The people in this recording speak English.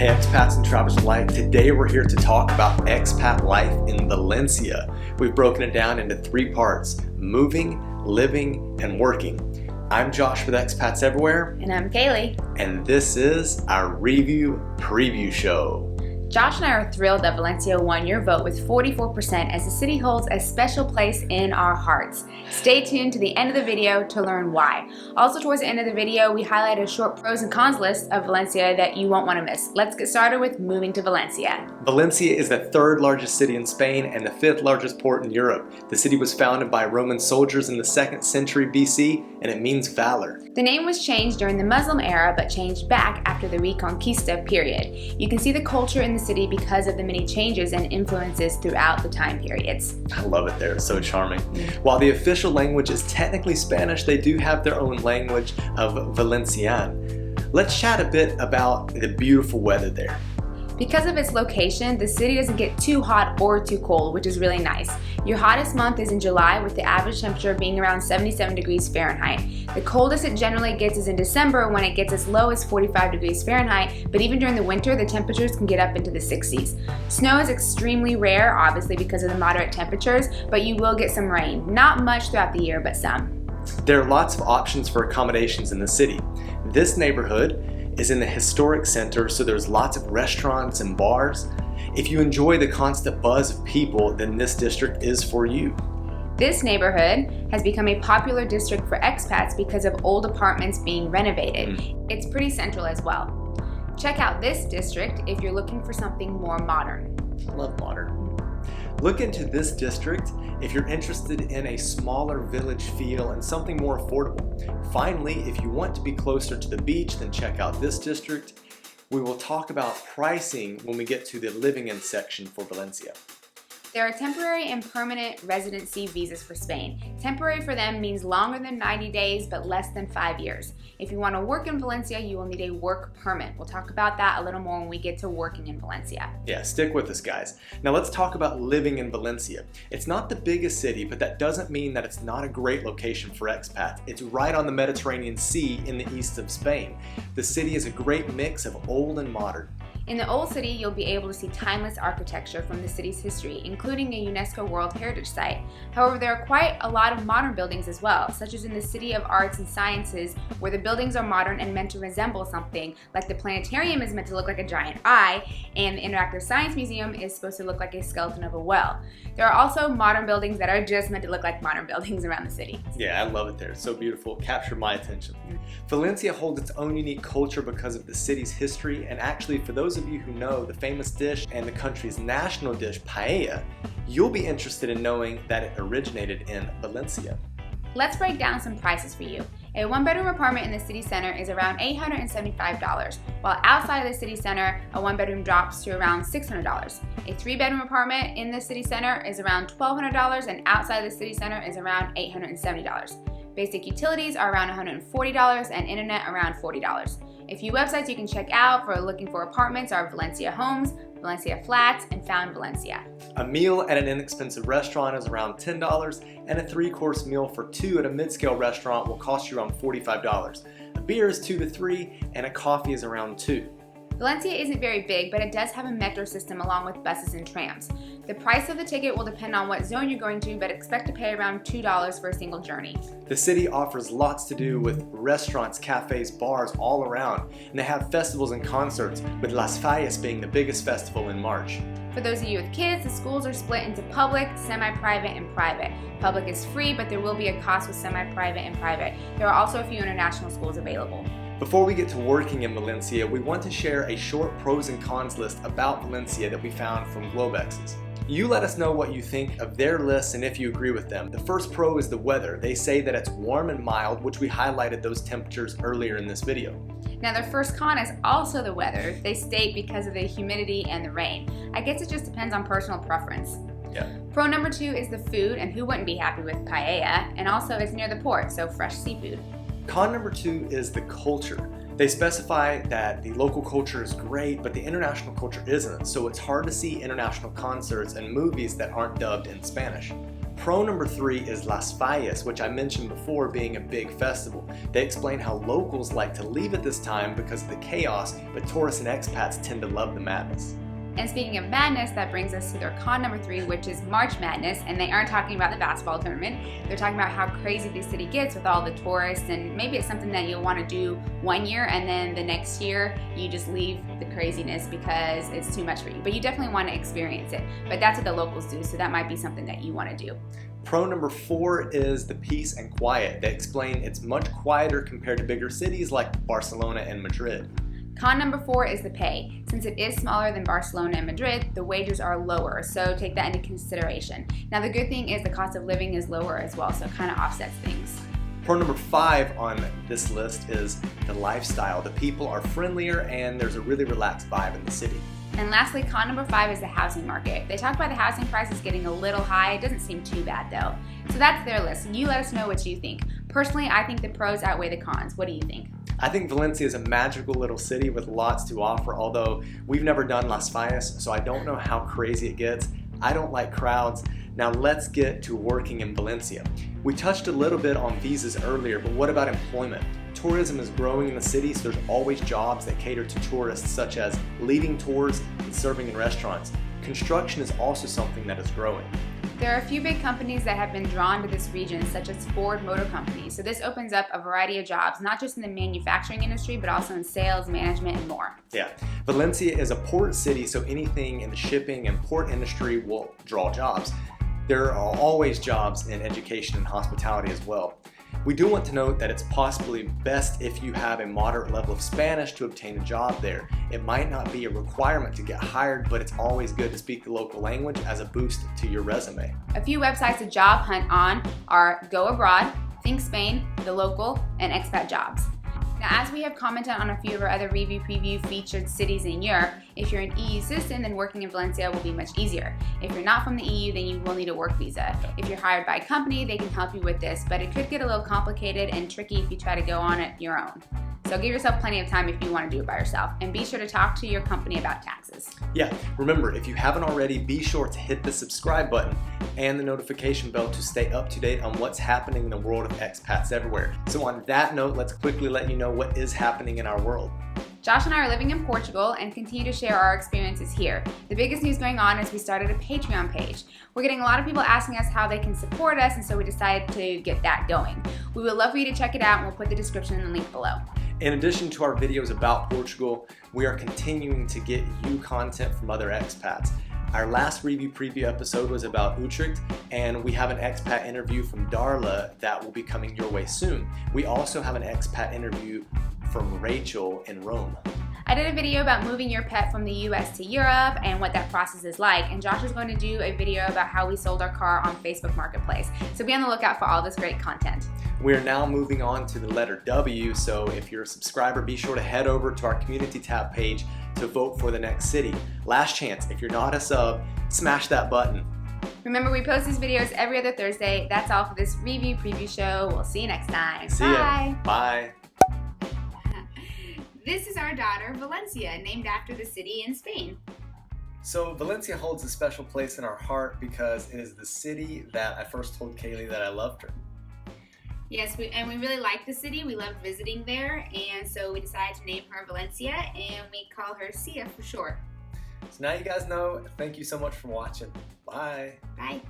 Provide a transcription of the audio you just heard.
Hey expats and travelers alike, today we're here to talk about expat life in Valencia. We've broken it down into 3 parts: moving, living, and working. I'm Josh with Expats Everywhere. And I'm Kalie. And this is our review preview show. Josh and I are thrilled that Valencia won your vote with 44% as the city holds a special place in our hearts. Stay tuned to the end of the video to learn why. Also towards the end of the video, we highlight a short pros and cons list of Valencia that you won't want to miss. Let's get started with moving to Valencia. Valencia is the 3rd largest city in Spain and the 5th largest port in Europe. The city was founded by Roman soldiers in the 2nd century BC, and it means valor. The name was changed during the Muslim era, but changed back after the Reconquista period. You can see the culture in the city because of the many changes and influences throughout the time periods. I love it there, it's so charming. While the official language is technically Spanish, they do have their own language of Valencian. Let's chat a bit about the beautiful weather there. Because of its location, the city doesn't get too hot or too cold, which is really nice. Your hottest month is in July, with the average temperature being around 77 degrees Fahrenheit. The coldest it generally gets is in December, when it gets as low as 45 degrees Fahrenheit, but even during the winter, the temperatures can get up into the 60s. Snow is extremely rare, obviously because of the moderate temperatures, but you will get some rain. Not much throughout the year, but some. There are lots of options for accommodations in the city. This neighborhood is in the historic center, so there's lots of restaurants and bars. If you enjoy the constant buzz of people, then this district is for you. This neighborhood has become a popular district for expats because of old apartments being renovated. It's pretty central as well. Check out this district if you're looking for something more modern. I love modern. Look into this district if you're interested in a smaller village feel and something more affordable. Finally, if you want to be closer to the beach, then check out this district. We will talk about pricing when we get to the living in section for Valencia. There are temporary and permanent residency visas for Spain. Temporary for them means longer than 90 days, but less than 5 years. If you want to work in Valencia, you will need a work permit. We'll talk about that a little more when we get to working in Valencia. Yeah, stick with us, guys. Now let's talk about living in Valencia. It's not the biggest city, but that doesn't mean that it's not a great location for expats. It's right on the Mediterranean Sea in the east of Spain. The city is a great mix of old and modern. In the Old City, you'll be able to see timeless architecture from the city's history, including a UNESCO World Heritage Site. However, there are quite a lot of modern buildings as well, such as in the City of Arts and Sciences, where the buildings are modern and meant to resemble something, like the planetarium is meant to look like a giant eye, and the Interactive Science Museum is supposed to look like a skeleton of a well. There are also modern buildings that are just meant to look like modern buildings around the city. Yeah, I love it there. It's so beautiful. It captured my attention. Valencia holds its own unique culture because of the city's history, and actually for those of you who know the famous dish and the country's national dish, paella, you'll be interested in knowing that it originated in Valencia. Let's break down some prices for you. A 1-bedroom apartment in the city center is around $875, while outside of the city center, a 1-bedroom drops to around $600. A 3-bedroom apartment in the city center is around $1,200, and outside of the city center is around $870. Basic utilities are around $140 and internet around $40. A few websites you can check out for looking for apartments are Valencia Homes, Valencia Flats, and Found Valencia. A meal at an inexpensive restaurant is around $10, and a 3-course meal for 2 at a mid-scale restaurant will cost you around $45. A beer is $2 to $3, and a coffee is around $2. Valencia isn't very big, but it does have a metro system along with buses and trams. The price of the ticket will depend on what zone you're going to, but expect to pay around $2 for a single journey. The city offers lots to do with restaurants, cafes, bars all around, and they have festivals and concerts, with Las Fallas being the biggest festival in March. For those of you with kids, the schools are split into public, semi-private, and private. Public is free, but there will be a cost with semi-private and private. There are also a few international schools available. Before we get to working in Valencia, we want to share a short pros and cons list about Valencia that we found from Globex's. You let us know what you think of their lists and if you agree with them. The first pro is the weather. They say that it's warm and mild, which we highlighted those temperatures earlier in this video. Now their first con is also the weather. They state because of the humidity and the rain. I guess it just depends on personal preference. Yeah. Pro number 2 is the food, and who wouldn't be happy with paella, and also it's near the port, so fresh seafood. Con number 2 is the culture. They specify that the local culture is great, but the international culture isn't, so it's hard to see international concerts and movies that aren't dubbed in Spanish. Pro number 3 is Las Fallas, which I mentioned before being a big festival. They explain how locals like to leave at this time because of the chaos, but tourists and expats tend to love the madness. And speaking of madness, that brings us to their con number 3, which is March Madness, and they aren't talking about the basketball tournament. They're talking about how crazy the city gets with all the tourists, and maybe it's something that you'll want to do one year, and then the next year you just leave the craziness because it's too much for you. But you definitely want to experience it. But that's what the locals do, so that might be something that you want to do. Pro number 4 is the peace and quiet. They explain it's much quieter compared to bigger cities like Barcelona and Madrid. Con number 4 is the pay. Since it is smaller than Barcelona and Madrid, the wages are lower, so take that into consideration. Now the good thing is the cost of living is lower as well, so it kind of offsets things. Pro number 5 on this list is the lifestyle. The people are friendlier and there's a really relaxed vibe in the city. And lastly, con number 5 is the housing market. They talk about the housing prices getting a little high. It doesn't seem too bad though. So that's their list. You let us know what you think. Personally, I think the pros outweigh the cons. What do you think? I think Valencia is a magical little city with lots to offer, although we've never done Las Fallas, so I don't know how crazy it gets. I don't like crowds. Now let's get to working in Valencia. We touched a little bit on visas earlier, but what about employment? Tourism is growing in the city, so there's always jobs that cater to tourists, such as leading tours and serving in restaurants. Construction is also something that is growing. There are a few big companies that have been drawn to this region, such as Ford Motor Company. So this opens up a variety of jobs, not just in the manufacturing industry, but also in sales, management, and more. Yeah, Valencia is a port city, so anything in the shipping and port industry will draw jobs. There are always jobs in education and hospitality as well. We do want to note that it's possibly best if you have a moderate level of Spanish to obtain a job there. It might not be a requirement to get hired, but it's always good to speak the local language as a boost to your resume. A few websites to job hunt on are Go Abroad, Think Spain, The Local, and Expat Jobs. Now, as we have commented on a few of our other review preview featured cities in Europe, if you're an EU citizen, then working in Valencia will be much easier. If you're not from the EU, then you will need a work visa. If you're hired by a company, they can help you with this, but it could get a little complicated and tricky if you try to go on it your own. So give yourself plenty of time if you want to do it by yourself, and be sure to talk to your company about taxes. Yeah, remember, if you haven't already, be sure to hit the subscribe button and the notification bell to stay up to date on what's happening in the world of expats everywhere. So on that note, let's quickly let you know what is happening in our world. Josh and I are living in Portugal and continue to share our experiences here. The biggest news going on is we started a Patreon page. We're getting a lot of people asking us how they can support us, and so we decided to get that going. We would love for you to check it out, and we'll put the description in the link below. In addition to our videos about Portugal, we are continuing to get you content from other expats. Our last review preview episode was about Utrecht, and we have an expat interview from Darla that will be coming your way soon. We also have an expat interview from Rachel in Rome. I did a video about moving your pet from the US to Europe and what that process is like, and Josh is going to do a video about how we sold our car on Facebook Marketplace. So be on the lookout for all this great content. We are now moving on to the letter W, so if you're a subscriber, be sure to head over to our community tab page to vote for the next city. Last chance, if you're not a sub, smash that button. Remember, we post these videos every other Thursday. That's all for this review preview show. We'll see you next time. See ya. Bye. This is our daughter, Valencia, named after the city in Spain. So Valencia holds a special place in our heart because it is the city that I first told Kalie that I loved her. Yes, we really like the city. We love visiting there, and so we decided to name her Valencia, and we call her Sia for short. So now you guys know. Thank you so much for watching. Bye. Bye.